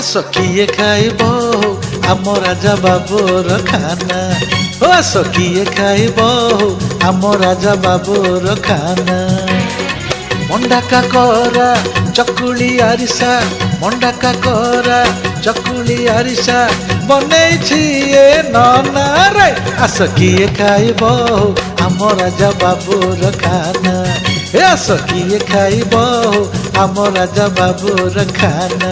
आस किए खाइब आम राजा बाबूर खाना ओ आस किए खाइब आम राजा बाबूर खाना मंडा काकरा चकुली आरिसा मंडा काकरा चकुली आरिसा बनैछि ए नना रे आस किए खाइब आम राजा बाबूर खाना ए आस किए खाइब आम राजा बाबूर खाना